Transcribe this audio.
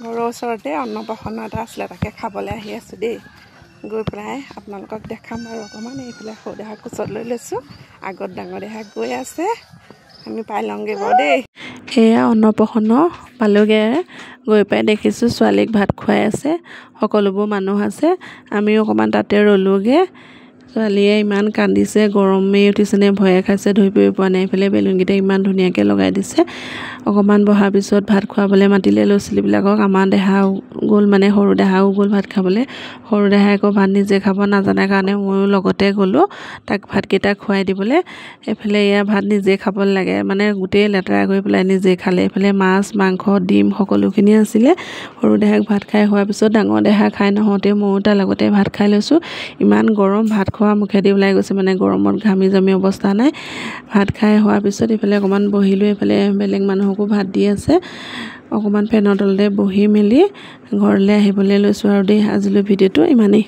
ঘৰৰ ওচৰতে অন্নপ্ৰসন্ন এটা আছিলে, তাকে খাবলৈ আহি আছোঁ দেই। গৈ পেলাই আপোনালোকক দেখাম আৰু অকণমান। এইফালে সৰু দেহাক কোচত লৈ লৈছোঁ, আগত ডাঙৰ দেহা গৈ আছে, আমি পাই লওঁগৈ বাৰু দেই। এয়া অন্নপ্ৰসন্ন পালোগৈ। গৈ পাই দেখিছোঁ ছোৱালীক ভাত খুৱাই আছে, সকলোবোৰ মানুহ আছে, আমিও অকণমান তাতে ৰ'লোগৈ। ছোৱালীয়ে ইমান কান্দিছে, গৰমেই উঠিছেনে ভয়ে খাইছে, ধৰি পৰি পোৱা নাই। এইফালে বেলুনকেইটা ইমান ধুনীয়াকৈ লগাই দিছে। অকণমান বহাৰ পিছত ভাত খুৱাবলৈ মাতিলে ল'ৰা ছোৱালীবিলাকক। আমাৰ দেহাও গ'ল, মানে সৰু দেহাও গ'ল ভাত খাবলৈ। সৰু দেহাই আকৌ ভাত নিজে খাব নাজানে কাৰণে ময়ো লগতে গ'লোঁ তাক ভাতকেইটা খুৱাই দিবলৈ। এইফালে এয়া ভাত নিজে খাব লাগে, মানে গোটেই লেতেৰা কৰি পেলাই নিজে খালে। এইফালে মাছ মাংস ডিম সকলোখিনি আছিলে। সৰু দেহাক ভাত খাই হোৱাৰ পিছত ডাঙৰ দেহা খাই নহওঁতে ময়ো তাৰ লগতে ভাত খাই লৈছোঁ। ইমান গৰম, ভাত খোৱা মুখেদি ওলাই গৈছে, মানে গৰমত ঘামি জামি অৱস্থা নাই। ভাত খাই হোৱাৰ পিছত এইফালে অকণমান বহিলোঁ। এইফালে বেলেগ মানুহকো ভাত দি আছে। অকণমান ফেনৰ তলতে বহি মেলি ঘৰলৈ আহিবলৈ লৈছোঁ আৰু দেই। আজিলৈ ভিডিঅ'টো ইমানেই।